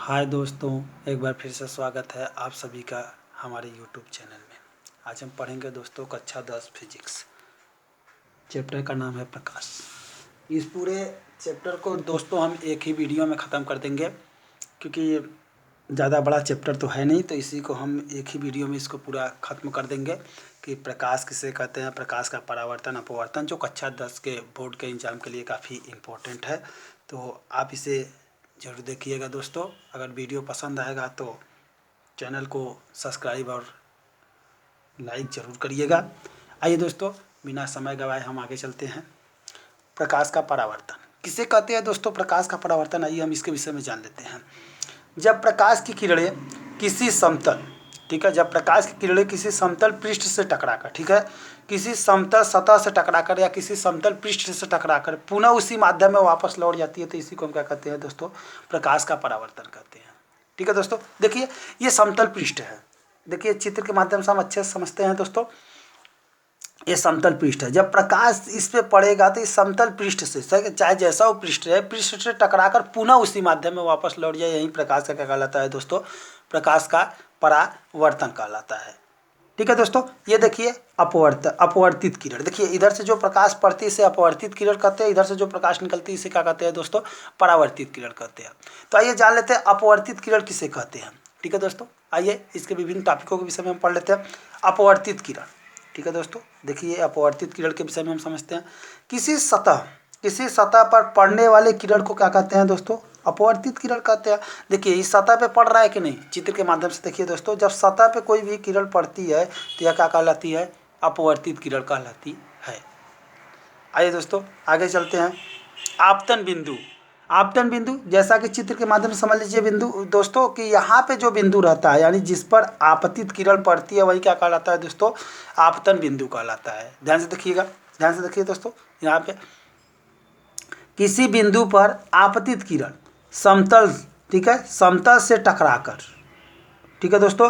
हाय दोस्तों, एक बार फिर से स्वागत है आप सभी का हमारे यूट्यूब चैनल में। आज हम पढ़ेंगे दोस्तों कक्षा 10 फिजिक्स। चैप्टर का नाम है प्रकाश। इस पूरे चैप्टर को दोस्तों हम एक ही वीडियो में ख़त्म कर देंगे, क्योंकि ये ज़्यादा बड़ा चैप्टर तो है नहीं, तो इसी को हम एक ही वीडियो में इसको पूरा ख़त्म कर देंगे कि प्रकाश किसे कहते हैं, प्रकाश का परावर्तन अपवर्तन, जो कक्षा 10 के बोर्ड के एग्ज़ाम के लिए काफ़ी इम्पोर्टेंट है। तो आप इसे ज़रूर देखिएगा दोस्तों। अगर वीडियो पसंद आएगा तो चैनल को सब्सक्राइब और लाइक ज़रूर करिएगा। आइए दोस्तों, बिना समय गवाए हम आगे चलते हैं। प्रकाश का परावर्तन किसे कहते हैं दोस्तों? प्रकाश का परावर्तन, आइए हम इसके विषय में जान लेते हैं। जब प्रकाश की किरणें किसी समतल, ठीक है, जब प्रकाश की किरणें किसी समतल पृष्ठ से टकराकर, ठीक है, किसी समतल सतह से टकराकर या किसी समतल पृष्ठ से टकराकर पुनः उसी माध्यम में वापस लौट जाती है, तो इसी को हम क्या कहते हैं दोस्तों? प्रकाश का परावर्तन कहते हैं। ठीक है दोस्तों, देखिए ये समतल पृष्ठ है। देखिए चित्र के माध्यम से हम अच्छे से समझते हैं दोस्तों। ये समतल पृष्ठ है। जब प्रकाश इस पे पड़ेगा तो इस समतल पृष्ठ से, चाहे जैसा वो पृष्ठ है, पृष्ठ से टकराकर पुनः उसी माध्यम में वापस लौट जाए, यही प्रकाश का क्या कहलाता है दोस्तों? प्रकाश का परावर्तन कहलाता है। ठीक है दोस्तों, ये देखिए अपवर्तित किरण। देखिए इधर से जो प्रकाश पड़ती है इसे अपवर्तित किरण कहते हैं, इधर से जो प्रकाश निकलती है इसे क्या कहते हैं दोस्तों? परावर्तित किरण कहते हैं। तो आइए जान लेते हैं अपवर्तित किरण किसे कहते हैं। ठीक है दोस्तों, आइए इसके विभिन्न टॉपिकों के विषय में हम पढ़ लेते हैं। अपवर्तित किरण, ठीक है दोस्तों, देखिए अपवर्तित किरण के विषय में हम समझते हैं। किसी सतह पर पड़ने वाले किरण को क्या कहते हैं दोस्तों? अपवर्तित किरण कहते हैं। देखिए इस सतह पे पड़ रहा है कि नहीं, चित्र के माध्यम से देखिए दोस्तों, जब सतह पे कोई भी किरण पड़ती है तो यह क्या कहलाती है? अपवर्तित किरण कहलाती है। आइए दोस्तों आगे चलते हैं। आपतन बिंदु। आपतन बिंदु, जैसा कि चित्र के माध्यम से समझ लीजिए बिंदु दोस्तों कि यहाँ पे जो बिंदु रहता है, यानी जिस पर आपतित किरण पड़ती है, वही क्या कहलाता है दोस्तों? आपतन बिंदु कहलाता है। ध्यान से देखिएगा, ध्यान से देखिए दोस्तों, यहाँ पे किसी बिंदु पर आपतित किरण समतल, ठीक है, समतल से टकराकर, ठीक है दोस्तों,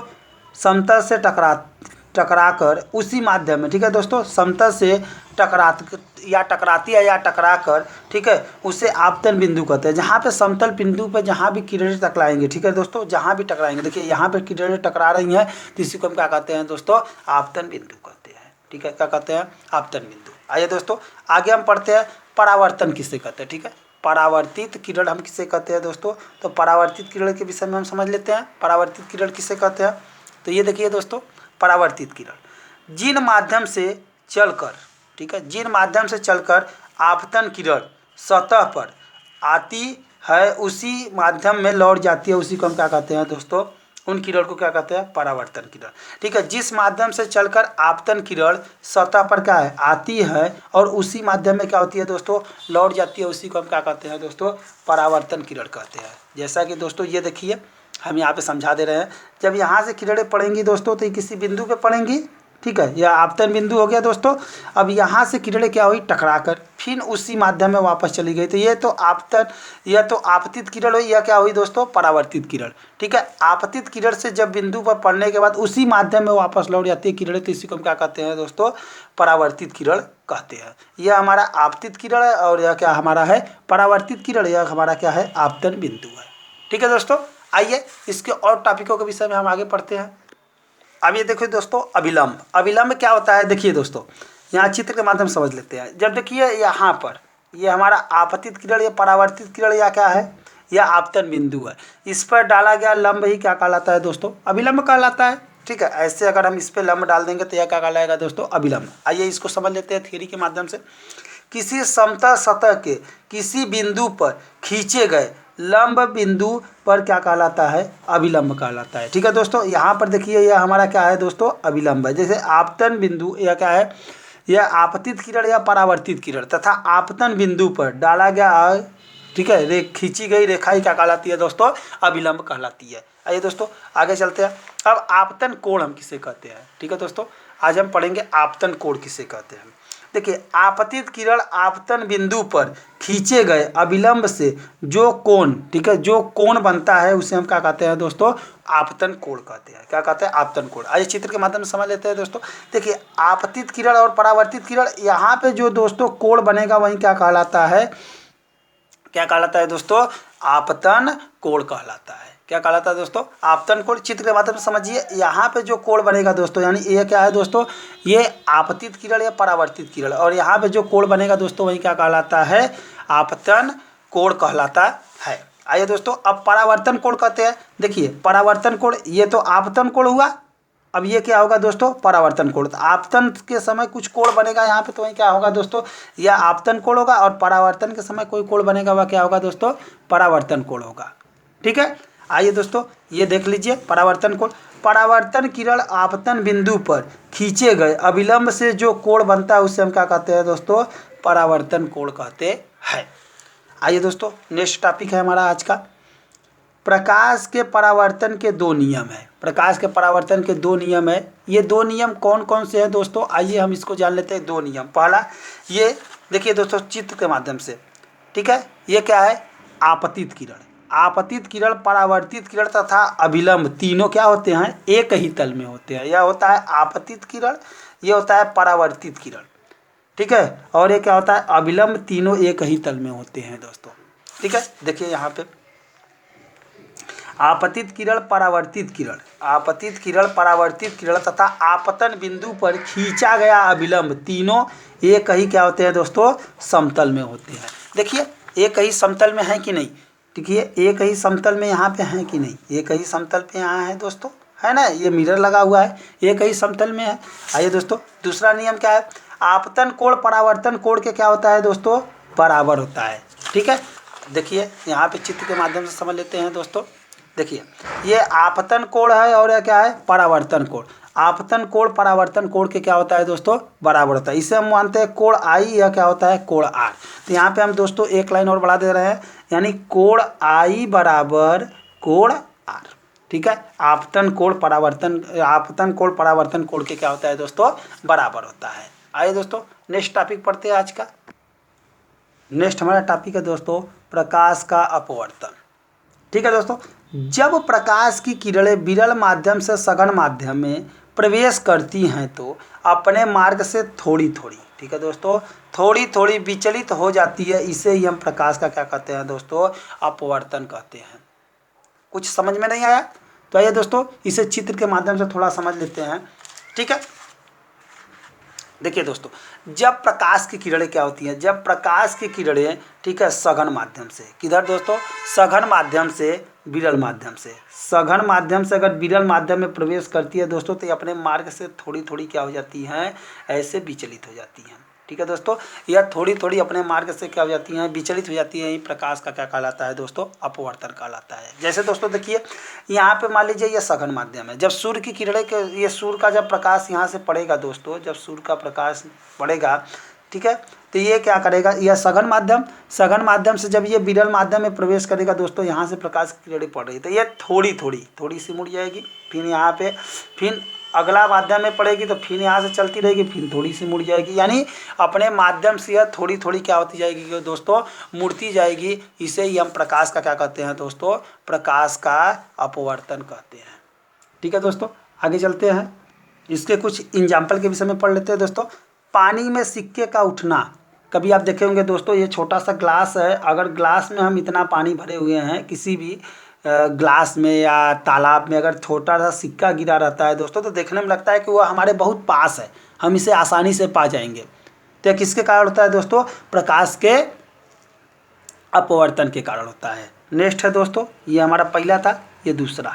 समतल से टकराकर उसी माध्यम में, ठीक है दोस्तों, समतल से टकराती है या टकराकर, ठीक है, उसे आपतन बिंदु कहते हैं। जहाँ पे समतल बिंदु पे जहाँ भी किरणें टकराएंगे, ठीक है दोस्तों, जहाँ भी टकराएंगे, देखिए यहाँ पे किरणें टकरा रही हैं तो इसी को हम क्या कहते हैं दोस्तों? आपतन बिंदु कहते हैं। ठीक है, क्या कहते हैं? आपतन बिंदु। आइए दोस्तों आगे हम पढ़ते हैं परावर्तन किसे कहते हैं। ठीक है, परावर्तित किरण हम किसे कहते हैं दोस्तों? तो परावर्तित किरण के विषय में हम समझ लेते हैं। परावर्तित किरण किसे कहते हैं? तो ये देखिए दोस्तों, परावर्तित किरण जिन माध्यम से चलकर, ठीक है, जिन माध्यम से चलकर आपतन किरण सतह पर आती है उसी माध्यम में लौट जाती है, उसी को हम क्या कहते हैं दोस्तों? उन किरण को क्या कहते हैं? परावर्तन किरण। ठीक है, जिस माध्यम से चलकर आपतन किरण सतह पर क्या है? आती है और उसी माध्यम में क्या होती है दोस्तों? लौट जाती है, उसी को हम क्या कहते हैं दोस्तों? परावर्तन किरण कहते हैं। जैसा कि दोस्तों ये देखिए हम यहाँ पे समझा दे रहे हैं, जब यहाँ से किरणें पड़ेंगी दोस्तों तो ये किसी बिंदु पे पड़ेंगी, ठीक है, यह आपतन बिंदु हो गया दोस्तों। अब यहाँ से किरणें क्या हुई? टकराकर फिर उसी माध्यम में वापस चली गई, तो ये तो आपतन, यह तो आपतित किरण हुई, यह क्या हुई दोस्तों? परावर्तित किरण। ठीक है, आपतित किरण से जब बिंदु पर पड़ने के बाद उसी माध्यम में वापस लौट जाती है किरणें, तो इसी को हम क्या कहते हैं दोस्तों? परावर्तित किरण कहते हैं। यह हमारा आपतित किरण है और यह क्या हमारा है? परावर्तित किरण। यह हमारा क्या है? आपतन बिंदु है। ठीक है दोस्तों, आइए इसके और टॉपिकों के विषय में हम आगे पढ़ते हैं। अब ये देखिए दोस्तों, अभिलंब। अभिलंब क्या होता है? देखिए दोस्तों, यहाँ चित्र के माध्यम से समझ लेते हैं। जब देखिए यहाँ पर ये हमारा आपतित किरण या परावर्तित किरण या क्या है? यह आपतन बिंदु है। इस पर डाला गया लंब ही क्या कहलाता है दोस्तों? अभिलंब कहलाता है। ठीक है, ऐसे अगर हम इस पर लंब डाल देंगे तो यह क्या कहलाएगा दोस्तों? अभिलंब। आइए इसको समझ लेते हैं थियरी के माध्यम से। किसी समतल सतह के किसी बिंदु पर खींचे गए लंब बिंदु पर क्या कहलाता है? अभिलंब कहलाता है। ठीक है दोस्तों, यहाँ पर देखिए यह हमारा क्या है दोस्तों? अभिलंब है। जैसे आपतन बिंदु यह क्या है? यह आपतित किरण या परावर्तित किरण तथा आपतन बिंदु पर डाला गया, ठीक है, खींची गई रेखा ही क्या कहलाती है दोस्तों? अभिलंब कहलाती है। आइए दोस्तों आगे चलते हैं। अब आपतन कोण हम किसे कहते हैं? ठीक है दोस्तों, आज हम पढ़ेंगे आपतन कोण किसे कहते हैं। देखिए आपतित किरण आपतन बिंदु पर खींचे गए अभिलंब से जो कोण, ठीक है, जो कोण बनता है उसे हम क्या कहते हैं दोस्तों? आपतन कोण कहते हैं। क्या कहते हैं? आपतन कोण। आइए चित्र के माध्यम से समझ लेते हैं दोस्तों। देखिए आपतित किरण और परावर्तित किरण, यहाँ पे जो दोस्तों कोण बनेगा वही क्या कहलाता है? क्या कहलाता है दोस्तों? आपतन कोण कहलाता है। क्या कहलाता है दोस्तों, आपतन कोण। चित्र के माध्यम से समझिए, यहाँ पे जो कोण बनेगा दोस्तों, यानी ये क्या है दोस्तों, ये आपतित किरण या परावर्तित किरण, और यहाँ पे जो कोण बनेगा दोस्तों वही क्या कहलाता है, आपतन कोण कहलाता है। आइए दोस्तों, अब परावर्तन कोण कहते हैं। देखिए परावर्तन कोण, ये तो आपतन कोण हुआ, अब ये क्या होगा दोस्तों, परावर्तन कोण। तो आपतन के समय कुछ कोण बनेगा यहाँ पे, तो वही क्या होगा दोस्तों, यह आपतन कोण होगा, और परावर्तन के समय कोई कोण बनेगा वह क्या होगा दोस्तों, परावर्तन कोण होगा। ठीक है, आइए दोस्तों ये देख लीजिए परावर्तन कोण। परावर्तन किरण आपतन बिंदु पर खींचे गए अविलंब से जो कोण बनता है उसे हम क्या कहते हैं दोस्तों, परावर्तन कोण कहते हैं। आइए दोस्तों नेक्स्ट टॉपिक है हमारा आज का, प्रकाश के परावर्तन के दो नियम है। प्रकाश के परावर्तन के दो नियम है। ये दो नियम कौन कौन से हैं दोस्तों, आइए हम इसको जान लेते हैं। दो नियम, पहला ये देखिए दोस्तों चित्र के माध्यम से, ठीक है, ये क्या है, आपतित किरण। आपतित किरण, परावर्तित किरण तथा अभिलंब तीनों क्या होते हैं, एक ही तल में होते हैं। यह होता है आपतित किरण, यह होता है परावर्तित किरण, ठीक है, और ये क्या होता है, अभिलंब, तीनों एक ही तल में होते हैं दोस्तों। ठीक है, देखिए यहाँ पे आपतित किरण, परावर्तित किरण, आपतित किरण, परावर्तित किरण तथा आपतन बिंदु पर खींचा गया अभिलंब तीनों एक ही क्या होते हैं दोस्तों, समतल में होते हैं। देखिए एक ही समतल में है कि नहीं, देखिए एक ही समतल में यहाँ पे है कि नहीं, एक ही समतल पे यहाँ है दोस्तों, है ना, ये मिरर लगा हुआ है, एक ही समतल में है। आइए दोस्तों दूसरा नियम क्या है, आपतन कोण परावर्तन कोण के क्या होता है दोस्तों, बराबर होता है। ठीक है, देखिए यहाँ पे चित्र के माध्यम से समझ लेते हैं दोस्तों। देखिए ये आपतन कोण है और यह क्या है, परावर्तन कोण। आपतन कोण परावर्तन कोण के क्या होता है दोस्तों, बराबर होता है। इसे हम मानते हैं कोण आई, यह क्या होता है, कोण आर। तो यहाँ पे हम दोस्तों एक लाइन और बढ़ा दे रहे हैं, यानी कोण आई बराबर कोण आर। ठीक है, आपतन कोण परावर्तन, आपतन कोण परावर्तन कोण के क्या होता है दोस्तों, बराबर होता है। आइए दोस्तों नेक्स्ट टॉपिक पढ़ते हैं आज का। नेक्स्ट हमारा टॉपिक है दोस्तों, प्रकाश का अपवर्तन। ठीक है दोस्तों, जब प्रकाश की किरणें विरल माध्यम से सघन माध्यम में प्रवेश करती हैं तो अपने मार्ग से थोड़ी थोड़ी, ठीक है दोस्तों, थोड़ी थोड़ी विचलित हो जाती है। इसे ही हम प्रकाश का क्या कहते हैं दोस्तों, अपवर्तन कहते हैं। कुछ समझ में नहीं आया तो आइए दोस्तों इसे चित्र के माध्यम से थोड़ा समझ लेते हैं। ठीक है, देखिए दोस्तों, जब प्रकाश की किरणें क्या होती हैं, जब प्रकाश की किरणें, ठीक है, सघन माध्यम से, किधर दोस्तों, सघन माध्यम से विरल माध्यम से, सघन माध्यम से अगर विरल माध्यम में प्रवेश करती है दोस्तों तो ये अपने मार्ग से थोड़ी थोड़ी क्या हो जाती हैं, ऐसे विचलित हो जाती हैं। ठीक है दोस्तों, यह थोड़ी थोड़ी अपने मार्ग से क्या हो जाती हैं, विचलित हो जाती हैं। प्रकाश का क्या कहलाता है दोस्तों, अपवर्तन कहलाता है। जैसे दोस्तों देखिए यहाँ पे मान लीजिए यह सघन माध्यम है, जब सूर्य की किरणें के, ये सूर्य का जब प्रकाश यहाँ से पड़ेगा दोस्तों, जब सूर्य का प्रकाश पड़ेगा, ठीक है, तो ये क्या करेगा, यह सघन माध्यम, सघन माध्यम से जब ये विरल माध्यम में प्रवेश करेगा दोस्तों, यहाँ से प्रकाश की किरणें पड़ रही तो ये थोड़ी थोड़ी थोड़ी सी मुड़ जाएगी, फिर यहाँ पे, फिर अगला माध्यम में पड़ेगी तो फिर यहाँ से चलती रहेगी, फिर थोड़ी सी मुड़ जाएगी। यानी अपने माध्यम से यह थोड़ी थोड़ी क्या होती जाएगी कि दोस्तों, मुड़ती जाएगी। इसे ही हम प्रकाश का क्या कहते हैं दोस्तों, प्रकाश का अपवर्तन कहते हैं। ठीक है दोस्तों, आगे चलते हैं, इसके कुछ एग्जाम्पल के विषय में पढ़ लेते हैं दोस्तों। पानी में सिक्के का उठना, कभी आप देखे होंगे दोस्तों, ये छोटा सा ग्लास है, अगर ग्लास में हम इतना पानी भरे हुए हैं, किसी भी ग्लास में या तालाब में अगर छोटा सा सिक्का गिरा रहता है दोस्तों, तो देखने में लगता है कि वह हमारे बहुत पास है, हम इसे आसानी से पा जाएंगे। तो किसके कारण होता है दोस्तों, प्रकाश के अपवर्तन के कारण होता है। नेक्स्ट है दोस्तों, ये हमारा पहला था, ये दूसरा,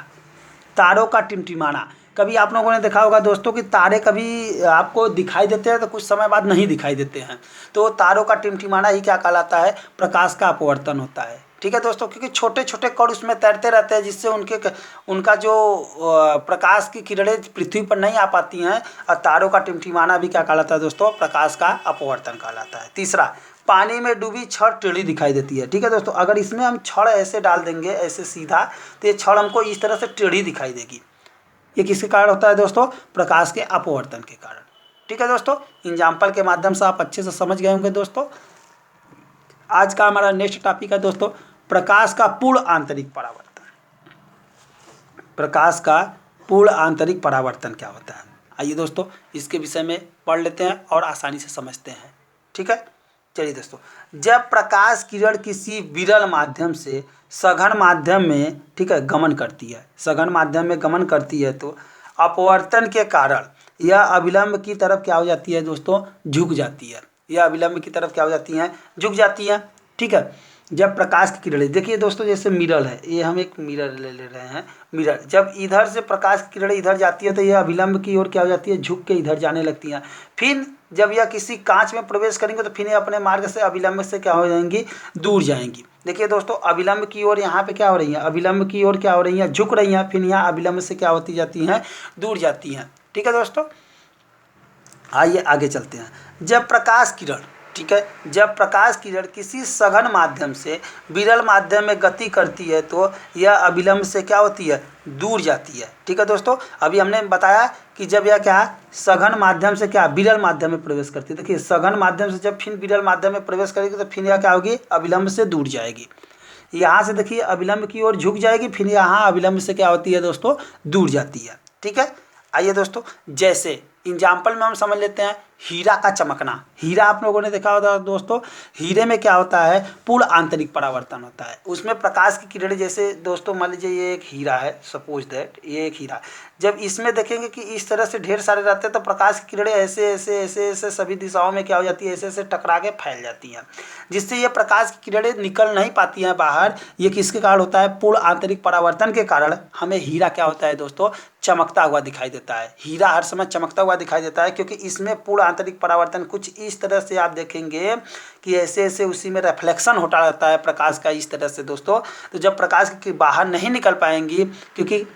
तारों का टिमटिमाना। कभी आप लोगों ने देखा होगा दोस्तों कि तारे कभी आपको दिखाई देते हैं तो कुछ समय बाद नहीं दिखाई देते हैं, तो तारों का टिमटिमाना ही क्या कहलाता है, प्रकाश का अपवर्तन होता है। ठीक है दोस्तों, क्योंकि छोटे छोटे कण उसमें तैरते रहते हैं, जिससे उनका जो प्रकाश की किरणें पृथ्वी पर नहीं आ पाती हैं, और तारों का टिमटिमाना भी क्या कहलाता है दोस्तों, प्रकाश का अपवर्तन कहलाता है। तीसरा, पानी में डूबी छड़ टेढ़ी दिखाई देती है। ठीक है दोस्तों, अगर इसमें हम छड़ ऐसे डाल देंगे, ऐसे सीधा, तो ये छड़ हमको इस तरह से टेढ़ी दिखाई देगी। ये किसके कारण होता है दोस्तों, प्रकाश के अपवर्तन के कारण। ठीक है दोस्तों, एग्जाम्पल के माध्यम से आप अच्छे से समझ गए होंगे दोस्तों। आज का हमारा नेक्स्ट टॉपिक है दोस्तों, प्रकाश का पूर्ण आंतरिक परावर्तन। प्रकाश का पूर्ण आंतरिक परावर्तन क्या होता है, आइए दोस्तों इसके विषय में पढ़ लेते हैं और आसानी से समझते हैं। ठीक है, चलिए दोस्तों, जब प्रकाश किरण किसी विरल माध्यम से सघन माध्यम में, ठीक है, गमन करती है, सघन माध्यम में गमन करती है तो अपवर्तन के कारण यह अभिलंब की तरफ क्या हो जाती है दोस्तों, झुक जाती है। यह अभिलंब की तरफ क्या हो जाती है, झुक जाती है। ठीक है, जब प्रकाश की किरणें, देखिए दोस्तों जैसे मिरर है, ये हम एक मिरर ले रहे हैं, मिरर जब इधर से प्रकाश की किरणें इधर जाती है तो यह अभिलंब की ओर क्या हो जाती है, झुक के इधर जाने लगती हैं। फिर जब यह किसी कांच में प्रवेश करेंगे तो फिर ये अपने मार्ग से अभिलंब से क्या हो जाएंगी, दूर जाएंगी। देखिए दोस्तों, अभिलंब की ओर यहाँ पे क्या हो रही है, अभिलंब की ओर क्या हो रही है, झुक रही हैं, फिर यहाँ अभिलंब से क्या होती जाती हैं, दूर जाती हैं। ठीक है दोस्तों, आइए आगे चलते हैं। जब प्रकाश किरण, ठीक है, जब प्रकाश किरण किसी सघन माध्यम से विरल माध्यम में गति करती है तो यह अभिलंब से क्या होती है, दूर जाती है। ठीक है दोस्तों, अभी हमने बताया कि जब यह क्या सघन माध्यम से क्या विरल माध्यम में प्रवेश करती है, देखिए सघन माध्यम से जब फिर विरल माध्यम में प्रवेश करेगी तो फिर यह क्या होगी, अभिलंब से दूर जाएगी। यहाँ से देखिए अभिलंब की ओर झुक जाएगी, फिर यहाँ अभिलंब से क्या होती है दोस्तों, दूर जाती है। ठीक है, आइए दोस्तों, जैसे एग्जाम्पल में हम समझ लेते हैं हीरा का चमकना। हीरा आप लोगों ने देखा होता दोस्तों, हीरे में क्या होता है, पूर्ण आंतरिक परावर्तन होता है। उसमें प्रकाश की किरणें, जैसे दोस्तों मान लीजिए ये एक हीरा है, सपोज दैट ये एक हीरा, जब इसमें देखेंगे कि इस तरह से ढेर सारे रहते हैं तो प्रकाश की किरणें ऐसे ऐसे ऐसे ऐसे सभी दिशाओं में क्या हो जाती है, ऐसे ऐसे टकरा के फैल जाती हैं, जिससे ये प्रकाश की किरणें निकल नहीं पाती हैं बाहर। ये किसके कारण होता है, पूर्ण आंतरिक परावर्तन के कारण हमें हीरा क्या होता है दोस्तों, चमकता हुआ दिखाई देता है। हीरा हर समय चमकता हुआ दिखाई देता है क्योंकि इसमें पूर्ण आंतरिक परावर्तन कुछ इस तरह से आप देखेंगे कि ऐसे ऐसे उसी में रिफ्लेक्शन होता रहता है प्रकाश का, इस तरह से दोस्तों। तो जब प्रकाश की बाहर नहीं निकल पाएंगी, क्योंकि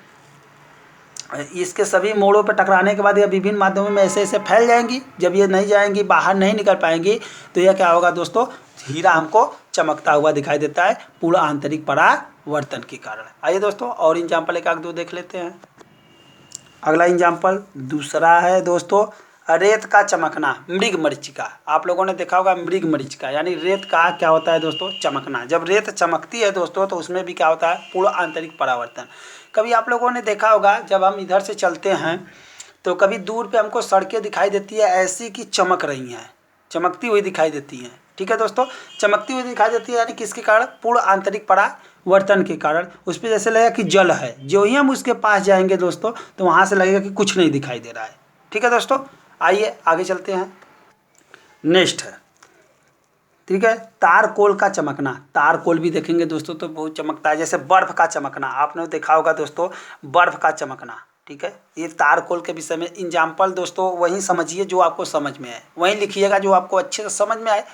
इसके सभी मोड़ों पर टकराने के बाद यह विभिन्न माध्यमों में ऐसे ऐसे फैल जाएंगी, जब ये नहीं जाएंगी, बाहर नहीं निकल पाएंगी, तो यह क्या होगा दोस्तों, हीरा हमको चमकता हुआ दिखाई देता है पूर्ण आंतरिक परावर्तन के कारण। आइए दोस्तों और एग्जाम्पल एक आध दो देख लेते हैं। अगला एग्जाम्पल दूसरा है दोस्तों, रेत का चमकना, मृग मरीचिका। आप लोगों ने देखा होगा मृग मरीचिका, यानी रेत का क्या होता है दोस्तों, चमकना। जब रेत चमकती है दोस्तों तो उसमें भी क्या होता है, पूर्ण आंतरिक परावर्तन। कभी आप लोगों ने देखा होगा जब हम इधर से चलते हैं तो कभी दूर पे हमको सड़कें दिखाई देती है ऐसी कि चमक रही हैं, चमकती हुई दिखाई देती हैं। ठीक है दोस्तों, चमकती हुई दिखाई देती है, यानी किसके कारण, पूर्ण आंतरिक परावर्तन के कारण। उस पर जैसे लगेगा कि जल है, जो ही हम उसके पास जाएंगे दोस्तों तो वहाँ से लगेगा कि कुछ नहीं दिखाई दे रहा है। ठीक है दोस्तों, आइए आगे चलते हैं। नेक्स्ट है, ठीक है, तारकोल का चमकना। तारकोल भी देखेंगे दोस्तों तो बहुत चमकता है, जैसे बर्फ़ का चमकना, आपने देखा होगा दोस्तों बर्फ़ का चमकना। ठीक है, ये तारकोल के विषय में एग्जाम्पल दोस्तों वहीं समझिए जो आपको समझ में आए, वहीं लिखिएगा जो आपको अच्छे से समझ में आए।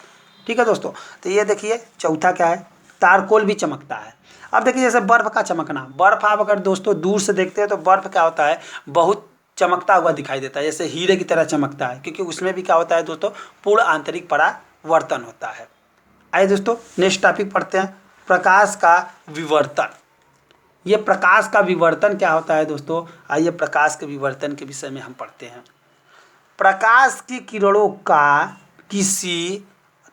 ठीक है दोस्तों, तो ये देखिए चौथा क्या है, तारकोल भी चमकता है। अब देखिए जैसे बर्फ़ का चमकना, बर्फ़ आप अगर दोस्तों दूर से देखते हैं तो बर्फ़ क्या होता है, बहुत चमकता हुआ दिखाई देता है, जैसे हीरे की तरह चमकता है, क्योंकि उसमें भी क्या होता है दोस्तों, पूर्ण आंतरिक परावर्तन होता है। आइए दोस्तों नेक्स्ट टॉपिक पढ़ते हैं, प्रकाश का विवर्तन। ये प्रकाश का विवर्तन क्या होता है दोस्तों, आइए प्रकाश के विवर्तन के विषय में हम पढ़ते हैं। प्रकाश की किरणों का किसी,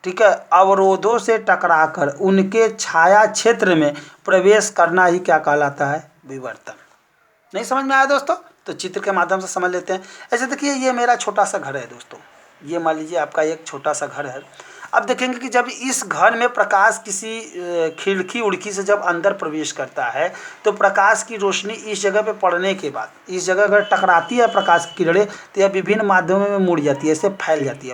ठीक है, अवरोधों से टकराकर उनके छाया क्षेत्र में प्रवेश करना ही क्या कहलाता है, विवर्तन। नहीं समझ में आया दोस्तों, तो चित्र के माध्यम से समझ लेते हैं। ऐसे देखिए ये मेरा छोटा सा घर है दोस्तों, ये मान लीजिए आपका एक छोटा सा घर है। अब देखेंगे कि जब इस घर में प्रकाश किसी खिड़की उड़की से जब अंदर प्रवेश करता है तो प्रकाश की रोशनी इस जगह पे पड़ने के बाद, इस जगह अगर टकराती है प्रकाश की किरणें तो यह विभिन्न माध्यमों में मुड़ जाती है, ऐसे फैल जाती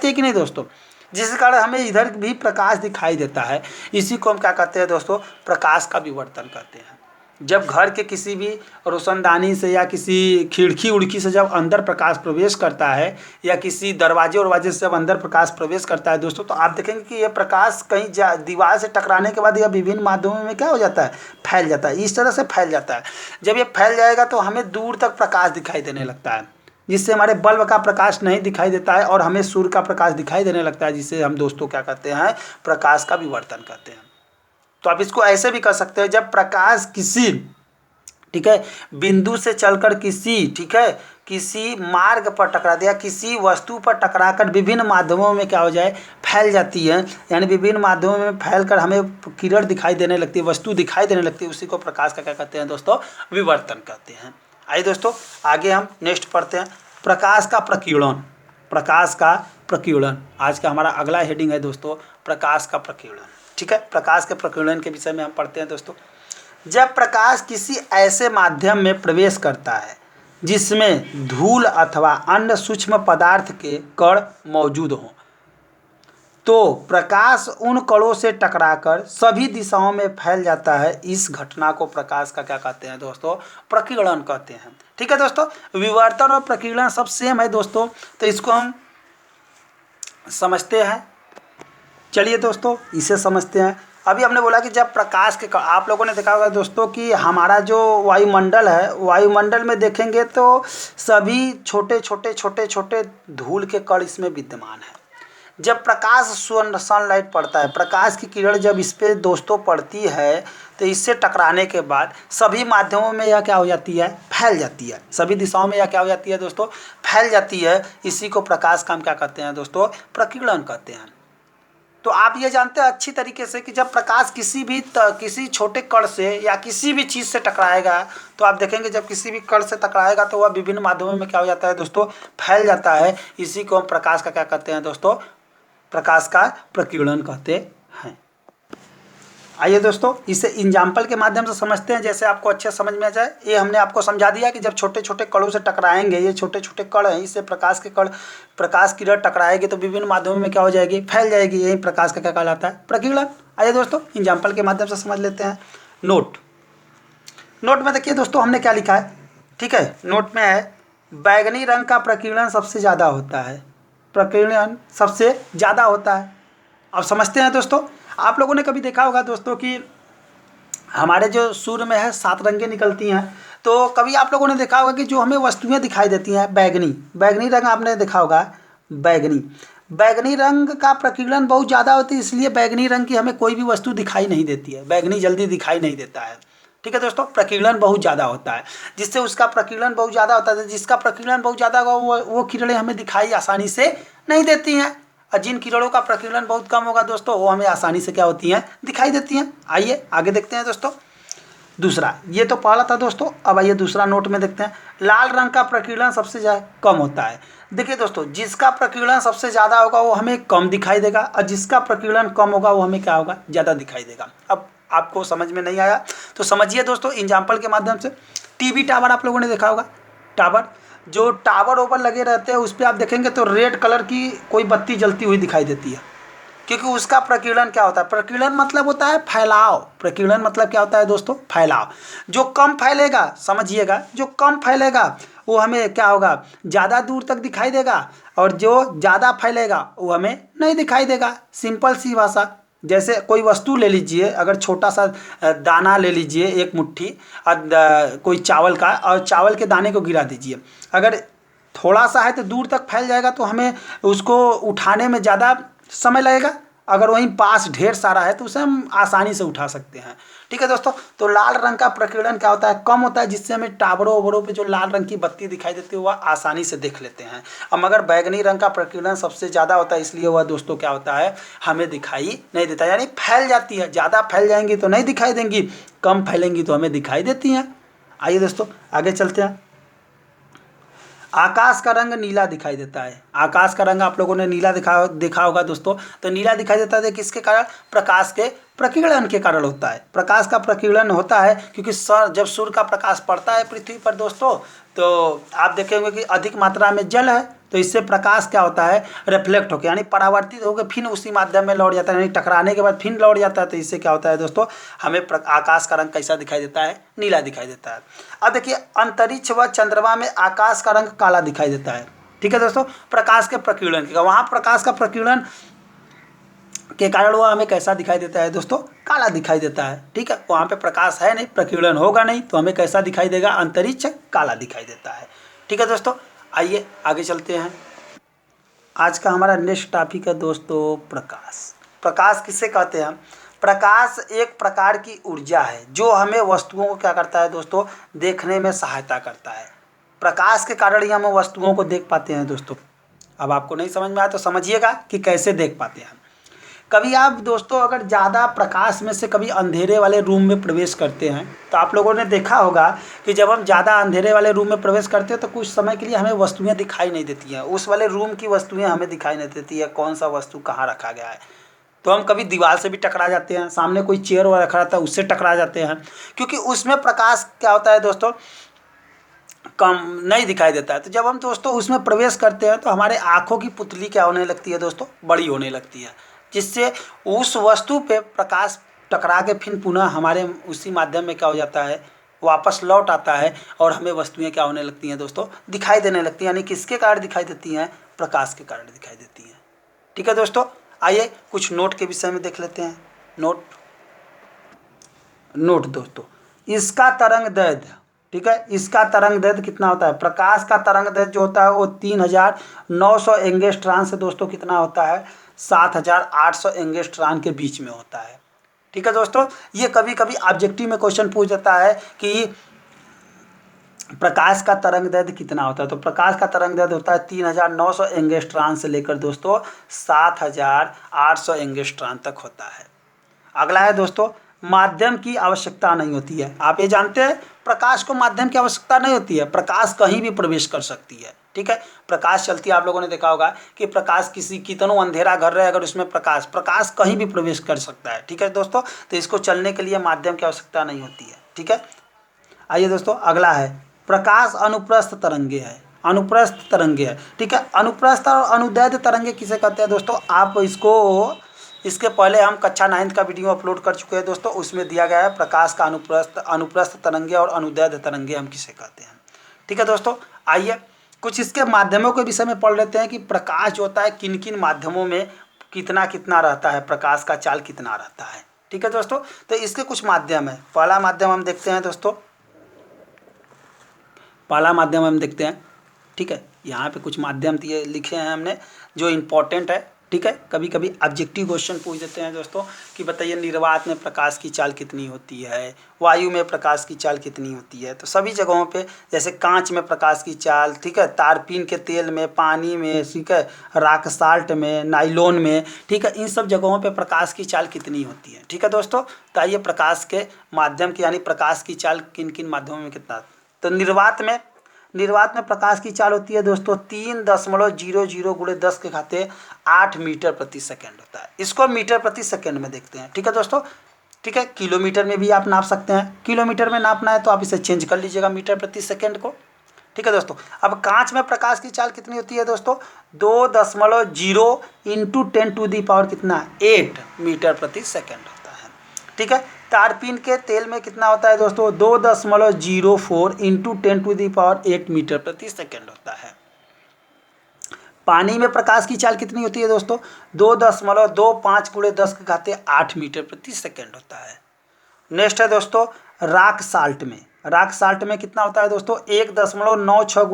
है कि नहीं दोस्तों, जिस कारण हमें इधर भी प्रकाश दिखाई देता है। इसी को हम क्या कहते हैं दोस्तों, प्रकाश का विवर्तन कहते हैं। जब घर के किसी भी रोशनदानी से या किसी खिड़की उड़की से जब अंदर प्रकाश प्रवेश करता है या किसी दरवाजे उरवाजे से जब अंदर प्रकाश प्रवेश करता है दोस्तों, तो आप देखेंगे कि यह प्रकाश कहीं दीवार से टकराने के बाद यह विभिन्न माध्यमों में क्या हो जाता है, फैल जाता है, इस तरह से फैल जाता है। जब ये फैल जाएगा तो हमें दूर तक प्रकाश दिखाई देने लगता है, जिससे हमारे बल्ब का प्रकाश नहीं दिखाई देता है और हमें सूर्य का प्रकाश दिखाई देने लगता है, जिससे हम दोस्तों क्या कहते हैं, प्रकाश का विवर्तन कहते हैं। तो आप इसको ऐसे भी कर सकते हैं, जब प्रकाश किसी, ठीक है, बिंदु से चलकर किसी, ठीक है, किसी मार्ग पर टकरा दिया, किसी वस्तु पर टकराकर विभिन्न माध्यमों में क्या हो जाए, फैल जाती है, यानी विभिन्न माध्यमों में फैलकर हमें किरण दिखाई देने लगती है, वस्तु दिखाई देने लगती है, उसी को प्रकाश का क्या कहते हैं दोस्तों, विवर्तन कहते हैं। आइए दोस्तों आगे हम नेक्स्ट पढ़ते हैं, प्रकाश का प्रकीर्णन। प्रकाश का प्रकीर्णन। आज का हमारा अगला हेडिंग है दोस्तों प्रकाश का प्रकीर्णन। ठीक है, प्रकाश के प्रकीर्णन के विषय में हम पढ़ते हैं दोस्तों। जब प्रकाश किसी ऐसे माध्यम में प्रवेश करता है जिसमें धूल अथवा अन्य सूक्ष्म पदार्थ के कण मौजूद हों, तो प्रकाश उन कणों से टकराकर सभी दिशाओं में फैल जाता है। इस घटना को प्रकाश का क्या कहते हैं दोस्तों? प्रकीर्णन कहते हैं। ठीक है दोस्तों, विवर्तन और प्रकीर्णन सब सेम है दोस्तों, तो इसको हम समझते हैं। चलिए दोस्तों इसे समझते हैं। अभी हमने बोला कि जब प्रकाश के, आप लोगों ने देखा होगा दोस्तों कि हमारा जो वायुमंडल है, वायुमंडल में देखेंगे तो सभी छोटे छोटे छोटे छोटे धूल के कण इसमें विद्यमान है। जब प्रकाश सनलाइट पड़ता है, प्रकाश की किरण जब इस पे दोस्तों पड़ती है, तो इससे टकराने के बाद सभी माध्यमों में यह क्या हो जाती है? फैल जाती है। सभी दिशाओं में यह क्या हो जाती है दोस्तों? फैल जाती है। इसी को प्रकाश का हम क्या कहते हैं दोस्तों? प्रकीर्णन कहते हैं। तो आप ये जानते हैं अच्छी तरीके से कि जब प्रकाश किसी छोटे कण से या किसी भी चीज़ से टकराएगा, तो आप देखेंगे जब किसी भी कण से टकराएगा तो वह विभिन्न माध्यमों में क्या हो जाता है दोस्तों? फैल जाता है। इसी को हम प्रकाश का क्या कहते हैं दोस्तों? प्रकाश का प्रकीर्णन कहते हैं। आइए दोस्तों इसे एग्जाम्पल के माध्यम से समझते हैं, जैसे आपको अच्छे समझ में आ जाए। ये हमने आपको समझा दिया कि जब छोटे छोटे कणों से टकराएंगे, ये छोटे छोटे कण हैं, इससे प्रकाश के कण, प्रकाश किरण टकराएगी तो विभिन्न माध्यमों में क्या हो जाएगी? फैल जाएगी। यही प्रकाश का क्या कहलाता है? प्रकीर्णन। आइए दोस्तों एग्जाम्पल के माध्यम से समझ लेते हैं। नोट में देखिए दोस्तों हमने क्या लिखा है। ठीक है, नोट में है बैगनी रंग का प्रकीर्णन सबसे ज़्यादा होता है। प्रकीर्णन सबसे ज़्यादा होता है। अब समझते हैं दोस्तों। आप लोगों ने कभी देखा होगा दोस्तों कि हमारे जो सूर्य में है 7 रंगें निकलती हैं, तो कभी आप लोगों ने देखा होगा कि जो हमें वस्तुएं दिखाई देती हैं बैगनी रंग आपने देखा होगा। बैगनी रंग का प्रकीर्णन बहुत ज़्यादा होती है, इसलिए बैगनी रंग की हमें कोई भी वस्तु दिखाई नहीं देती है। बैगनी जल्दी दिखाई नहीं देता है। ठीक है दोस्तों, प्रकीर्णन बहुत ज़्यादा होता है, जिससे उसका प्रकीर्णन बहुत ज़्यादा होता है। जिसका प्रकीर्णन बहुत ज़्यादा होगा वो किरणें हमें दिखाई आसानी से नहीं देती हैं, और जिन किरणों का प्रकीर्णन बहुत कम होगा दोस्तों वो हमें आसानी से क्या होती हैं? दिखाई देती हैं। आइए आगे देखते हैं दोस्तों। दूसरा, ये तो पहला था दोस्तों, अब आइए दूसरा नोट में देखते हैं। लाल रंग का प्रकीर्णन सबसे कम होता है। देखिए दोस्तों, जिसका प्रकीर्णन सबसे ज़्यादा होगा वो हमें कम दिखाई देगा, और जिसका प्रकीर्णन कम होगा वो हमें क्या होगा? ज़्यादा दिखाई देगा। अब आपको समझ में नहीं आया तो समझिए दोस्तों एग्जाम्पल के माध्यम से। टीवी टावर आप लोगों ने देखा होगा। जो टावर ओवर लगे रहते हैं उस पर आप देखेंगे तो रेड कलर की कोई बत्ती जलती हुई दिखाई देती है, क्योंकि उसका प्रकीर्णन क्या होता है? प्रकीर्णन मतलब होता है फैलाव। प्रकीर्णन मतलब क्या होता है दोस्तों? फैलाव। जो कम फैलेगा, समझिएगा, जो कम फैलेगा वो हमें क्या होगा? ज़्यादा दूर तक दिखाई देगा, और जो ज़्यादा फैलेगा वो हमें नहीं दिखाई देगा। सिंपल सी भाषा। जैसे कोई वस्तु ले लीजिए, अगर छोटा सा दाना ले लीजिए, एक मुट्ठी कोई चावल का, और चावल के दाने को गिरा दीजिए। अगर थोड़ा सा है तो दूर तक फैल जाएगा, तो हमें उसको उठाने में ज़्यादा समय लगेगा। अगर वहीं पास ढेर सारा है तो उसे हम आसानी से उठा सकते हैं। ठीक है दोस्तों, तो लाल रंग का प्रकीर्णन क्या होता है? कम होता है, जिससे हमें टावरों ओवरों पे जो लाल रंग की बत्ती दिखाई देती है वह आसानी से देख लेते हैं। अब मगर बैगनी रंग का प्रकीर्णन सबसे ज़्यादा होता है, इसलिए वह दोस्तों क्या होता है? हमें दिखाई नहीं देता, यानी फैल जाती है। ज़्यादा फैल जाएंगी तो नहीं दिखाई देंगी, कम फैलेंगी तो हमें दिखाई देती हैं। आइए दोस्तों आगे चलते हैं। आकाश का रंग नीला दिखाई देता है। आकाश का रंग आप लोगों ने नीला देखा होगा दोस्तों। तो नीला दिखाई देता है किसके कारण? प्रकाश के प्रकीर्णन के कारण होता है। प्रकाश का प्रकीर्णन होता है क्योंकि जब सूर्य का प्रकाश पड़ता है पृथ्वी पर दोस्तों, तो आप देखेंगे कि अधिक मात्रा में जल है, तो इससे प्रकाश क्या होता है? रिफ्लेक्ट होकर, यानी परावर्तित होकर फिर उसी माध्यम में लौट जाता है, यानी टकराने के बाद फिर लौट जाता है। तो इससे क्या होता है दोस्तों? हमें आकाश का रंग कैसा दिखाई देता है? नीला दिखाई देता है। अब देखिए अंतरिक्ष व चंद्रमा में आकाश का रंग काला दिखाई देता है। ठीक है दोस्तों, प्रकाश के प्रकीर्णन के, वहाँ प्रकाश का प्रकीर्णन के कारण वह हमें कैसा दिखाई देता है दोस्तों? काला दिखाई देता है। ठीक है, वहाँ पे प्रकाश है नहीं, प्रकीर्णन होगा नहीं, तो हमें कैसा दिखाई देगा? अंतरिक्ष काला दिखाई देता है। ठीक है दोस्तों, आइए आगे चलते हैं। आज का हमारा नेक्स्ट टॉपिक है दोस्तों प्रकाश। प्रकाश किसे कहते हैं? प्रकाश एक प्रकार की ऊर्जा है जो हमें वस्तुओं को क्या करता है दोस्तों? देखने में सहायता करता है। प्रकाश के कारण ही हम वस्तुओं को देख पाते हैं दोस्तों। अब आपको नहीं समझ में आया तो समझिएगा कि कैसे देख पाते हैं। कभी आप दोस्तों अगर ज़्यादा प्रकाश में से कभी अंधेरे वाले रूम में प्रवेश करते हैं तो आप लोगों ने देखा होगा कि जब हम ज़्यादा अंधेरे वाले रूम में प्रवेश करते हैं तो कुछ समय के लिए हमें वस्तुएं दिखाई नहीं देती हैं, उस वाले रूम की वस्तुएं हमें दिखाई नहीं देती है, कौन सा वस्तु कहाँ रखा गया है। तो हम कभी दीवार से भी टकरा जाते हैं, सामने कोई चेयर वगैरह रखा रहता है उससे टकरा जाते हैं, क्योंकि उसमें प्रकाश क्या होता है दोस्तों, कम नहीं दिखाई देता है। तो जब हम दोस्तों उसमें प्रवेश करते हैं तो हमारे आँखों की पुतली क्या होने लगती है दोस्तों, बड़ी होने लगती है, जिससे उस वस्तु पे प्रकाश टकरा के फिर पुनः हमारे उसी माध्यम में क्या हो जाता है, वापस लौट आता है और हमें वस्तुएं क्या होने लगती हैं दोस्तों, दिखाई देने लगती हैं। यानी किसके कारण दिखाई देती हैं, प्रकाश के कारण दिखाई देती हैं। ठीक है दोस्तों, आइए कुछ नोट के विषय में देख लेते हैं। नोट दोस्तों, इसका तरंग दैर्ध्य, ठीक है, इसका तरंग दैर्ध्य कितना होता है, प्रकाश का तरंग दैर्ध्य जो होता है वो 3900 एंगस्ट्रॉन से दोस्तों कितना होता है, 7800 एंगस्ट्रॉन के बीच में होता है। ठीक है दोस्तों, ये कभी कभी ऑब्जेक्टिव में क्वेश्चन पूछ देता है कि प्रकाश का तरंग दैर्ध्य कितना होता है। तो प्रकाश का तरंग दैर्ध्य होता है 3900 एंगस्ट्रॉन से लेकर दोस्तों 7800 एंगस्ट्रॉन तक होता है। अगला है दोस्तों, माध्यम की आवश्यकता नहीं होती है। आप ये जानते हैं प्रकाश को माध्यम की आवश्यकता नहीं होती है, प्रकाश कहीं भी प्रवेश कर सकती है। ठीक है, प्रकाश चलती है, आप लोगों ने देखा होगा कि प्रकाश किसी कितनों अंधेरा घर रहे अगर उसमें प्रकाश कहीं भी प्रवेश कर सकता है। ठीक है दोस्तों, तो इसको चलने के लिए माध्यम की आवश्यकता नहीं होती है। ठीक है, आइए दोस्तों अगला है, प्रकाश अनुप्रस्थ तरंगे है, अनुप्रस्थ तरंगे है। ठीक है, अनुप्रस्थ और अनुदैर्ध्य तरंगे किसे कहते हैं दोस्तों, आप इसके पहले हम कक्षा 9 का वीडियो अपलोड कर चुके हैं दोस्तों, उसमें दिया गया है प्रकाश का अनुप्रस्थ तरंगे और अनुदैर्ध्य तरंगे हम किसे कहते हैं। ठीक है दोस्तों, आइए कुछ इसके माध्यमों के विषय में पढ़ लेते हैं कि प्रकाश जो होता है किन किन माध्यमों में कितना कितना रहता है, प्रकाश का चाल कितना रहता है। ठीक है दोस्तों, तो इसके कुछ माध्यम है। पहला माध्यम हम देखते हैं दोस्तों, पहला माध्यम हम देखते हैं। ठीक है, यहाँ पे कुछ माध्यम दिए लिखे हैं हमने जो इम्पोर्टेंट है। ठीक है, कभी कभी ऑब्जेक्टिव क्वेश्चन पूछ देते हैं दोस्तों कि बताइए निर्वात में प्रकाश की चाल कितनी होती है, वायु में प्रकाश की चाल कितनी होती है। तो सभी जगहों पे, जैसे कांच में प्रकाश की चाल, ठीक है, तारपीन के तेल में, पानी में, ठीक है, रॉक साल्ट में, नाइलॉन में, ठीक है, इन सब जगहों पे प्रकाश की चाल कितनी होती है। ठीक है दोस्तों, तो आइए प्रकाश के माध्यम की यानी प्रकाश की चाल किन किन माध्यमों में कितना। तो निर्वात में प्रकाश की चाल होती है दोस्तों 3.00 × 10⁸ मीटर प्रति सेकेंड होता है। इसको मीटर प्रति सेकेंड में देखते हैं। ठीक है दोस्तों, ठीक है, किलोमीटर में भी आप नाप सकते हैं, किलोमीटर में नापना है तो आप इसे चेंज कर लीजिएगा मीटर प्रति सेकेंड को। ठीक है दोस्तों, अब कांच में प्रकाश की चाल कितनी होती है दोस्तों, 2.0 × 10⁸ कितना 8 मीटर प्रति सेकेंड होता है। ठीक है, तारपीन के तेल में कितना होता है दोस्तों, 2.04 × 10⁸ मीटर प्रति सेकेंड होता है। पानी में प्रकाश की चाल कितनी होती है दोस्तों, 2.25 × 10⁸ मीटर प्रति सेकेंड होता है। नेक्स्ट है दोस्तों रॉक साल्ट में कितना होता है दोस्तों, 1.96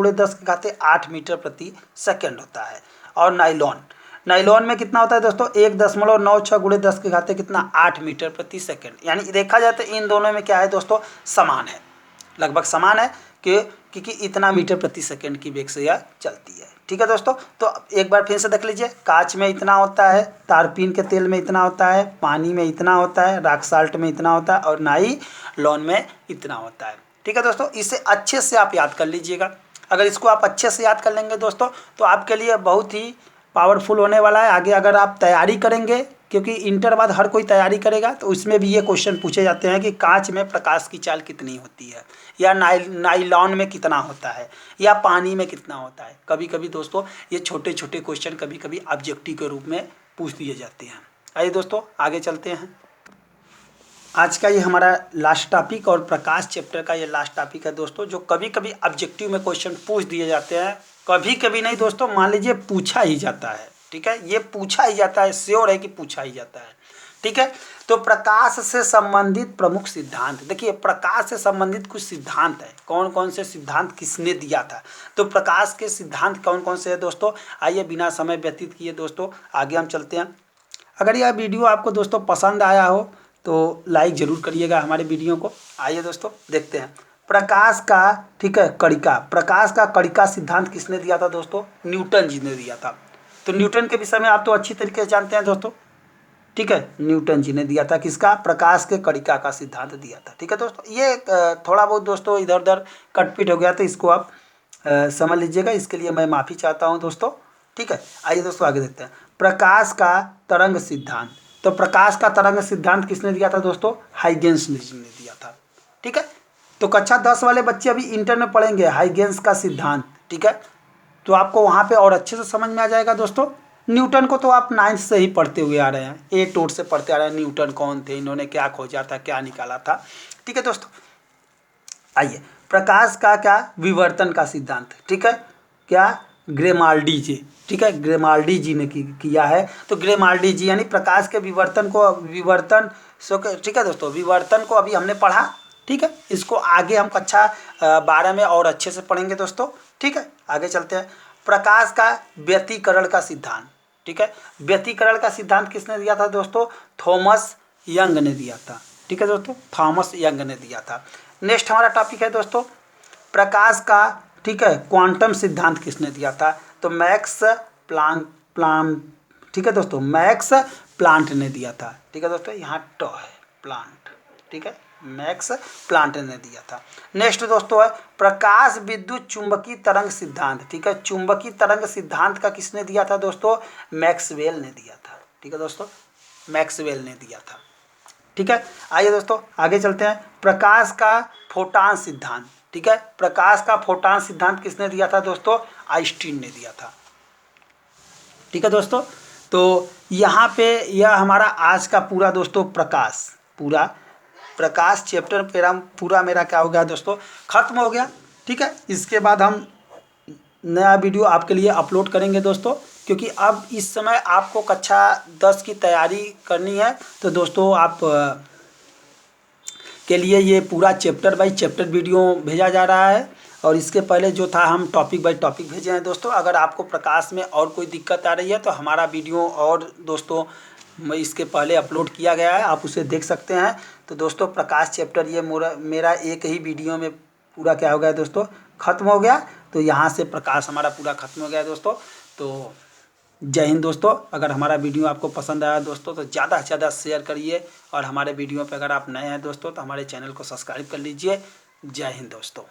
× 10⁸ मीटर प्रति सेकेंड होता है। और नाइलॉन में कितना होता है दोस्तों, 1.96 × 10⁸ कितना 8 मीटर प्रति सेकेंड। यानी देखा जाए तो इन दोनों में क्या है दोस्तों, समान है, लगभग समान है क्योंकि इतना मीटर प्रति सेकेंड की वेग से यह चलती है। ठीक है दोस्तों, तो एक बार फिर से देख लीजिए, कांच में इतना होता है, तारपीन के तेल में इतना होता है, पानी में इतना होता है, रॉक साल्ट में इतना होता है और नाइलॉन में इतना होता है। ठीक है दोस्तों, इसे अच्छे से आप याद कर लीजिएगा। अगर इसको आप अच्छे से याद कर लेंगे दोस्तों तो आपके लिए बहुत ही पावरफुल होने वाला है। आगे अगर आप तैयारी करेंगे, क्योंकि इंटर बाद हर कोई तैयारी करेगा, तो उसमें भी ये क्वेश्चन पूछे जाते हैं कि कांच में प्रकाश की चाल कितनी होती है, या नाइलॉन में कितना होता है, या पानी में कितना होता है। कभी कभी दोस्तों ये छोटे छोटे क्वेश्चन कभी कभी ऑब्जेक्टिव के रूप में पूछ दिए जाते हैं। आइए दोस्तों आगे चलते हैं। आज का ये हमारा लास्ट टॉपिक और प्रकाश चैप्टर का ये लास्ट टॉपिक है दोस्तों, जो कभी कभी ऑब्जेक्टिव में क्वेश्चन पूछ दिए जाते हैं। कभी कभी नहीं दोस्तों, मान लीजिए पूछा ही जाता है। ठीक है, ये पूछा ही जाता है, श्योर है कि पूछा ही जाता है। ठीक है, तो प्रकाश से संबंधित प्रमुख सिद्धांत, देखिए प्रकाश से संबंधित कुछ सिद्धांत है। कौन कौन से सिद्धांत किसने दिया था, तो प्रकाश के सिद्धांत कौन कौन से हैं दोस्तों। आइए बिना समय व्यतीत किए दोस्तों आगे हम चलते हैं। अगर यह वीडियो आपको दोस्तों पसंद आया हो तो लाइक ज़रूर करिएगा हमारे वीडियो को। आइए दोस्तों देखते हैं प्रकाश का, ठीक है, प्रकाश का कणिका सिद्धांत किसने दिया था दोस्तों, न्यूटन जी ने दिया था। तो न्यूटन के विषय में आप तो अच्छी तरीके से जानते हैं दोस्तों। ठीक है, न्यूटन जी ने दिया था। किसका? प्रकाश के कणिका का सिद्धांत दिया था। ठीक है दोस्तों, ये थोड़ा बहुत दोस्तों इधर उधर कटपीट हो गया तो इसको आप समझ लीजिएगा, इसके लिए मैं माफ़ी चाहता हूँ दोस्तों। ठीक है, आइए दोस्तों आगे देखते हैं। प्रकाश का तरंग सिद्धांत। तो प्रकाश का तरंग सिद्धांत किसने दिया था दोस्तों? हाइगेंस ने दिया था। ठीक है, तो कक्षा 10 वाले बच्चे अभी इंटर में पढ़ेंगे हाइगेंस का सिद्धांत। ठीक है, तो आपको वहाँ पे और अच्छे से समझ में आ जाएगा दोस्तों। न्यूटन को तो आप 9th से ही पढ़ते हुए आ रहे हैं, ए टोट से पढ़ते आ रहे हैं। न्यूटन कौन थे, इन्होंने क्या खोजा था, क्या निकाला था। ठीक है दोस्तों, आइए प्रकाश का क्या विवर्तन का सिद्धांत। ठीक है, क्या? ग्रेमाल्डी जी। ठीक है, ग्रेमाल्डी जी ने किया है। तो ग्रेमाल्डी जी यानी प्रकाश के विवर्तन ठीक है दोस्तों, विवर्तन को अभी हमने पढ़ा। ठीक है, इसको आगे हम कक्षा 12 में और अच्छे से पढ़ेंगे दोस्तों। ठीक है, आगे चलते हैं। प्रकाश का व्यतिकरण का सिद्धांत। ठीक है, व्यतिकरण का सिद्धांत किसने दिया था दोस्तों? थॉमस यंग ने दिया था। ठीक है दोस्तों, थॉमस यंग ने दिया था। नेक्स्ट हमारा टॉपिक है दोस्तों प्रकाश का, ठीक है, क्वांटम सिद्धांत किसने दिया था? तो मैक्स प्लांट ठीक है दोस्तों, मैक्स प्लांट ने दिया था। ठीक है दोस्तों, यहाँ ट है, प्लांट। ठीक है, मैक्स प्लांट ने दिया था। नेक्स्ट दोस्तों है प्रकाश विद्युत चुंबकीय तरंग सिद्धांत। ठीक है, चुंबकीय तरंग सिद्धांत का किसने दिया था दोस्तों? मैक्सवेल ने दिया था। ठीक है दोस्तों, मैक्सवेल ने दिया था। ठीक है, आइए दोस्तों आगे चलते हैं। प्रकाश का फोटान सिद्धांत। ठीक है, प्रकाश का फोटान सिद्धांत किसने दिया था दोस्तों? आइंस्टीन ने दिया था। ठीक है दोस्तों, तो यहाँ पे यह हमारा आज का पूरा दोस्तों प्रकाश चैप्टर पूरा मेरा क्या हो गया दोस्तों? खत्म हो गया। ठीक है, इसके बाद हम नया वीडियो आपके लिए अपलोड करेंगे दोस्तों, क्योंकि अब इस समय आपको कक्षा 10 की तैयारी करनी है। तो दोस्तों आप के लिए ये पूरा चैप्टर बाय चैप्टर वीडियो भेजा जा रहा है, और इसके पहले जो था हम टॉपिक बाय टॉपिक भेजे हैं दोस्तों। अगर आपको प्रकाश में और कोई दिक्कत आ रही है तो हमारा वीडियो और दोस्तों इसके पहले अपलोड किया गया है, आप उसे देख सकते हैं। तो दोस्तों प्रकाश चैप्टर ये मेरा एक ही वीडियो में पूरा क्या हो गया दोस्तों? खत्म हो गया। तो यहाँ से प्रकाश हमारा पूरा खत्म हो गया दोस्तों। तो जय हिंद दोस्तों। अगर हमारा वीडियो आपको पसंद आया दोस्तों तो ज़्यादा से ज़्यादा शेयर करिए, और हमारे वीडियो पे अगर आप नए हैं दोस्तों तो हमारे चैनल को सब्सक्राइब कर लीजिए। जय हिंद दोस्तों।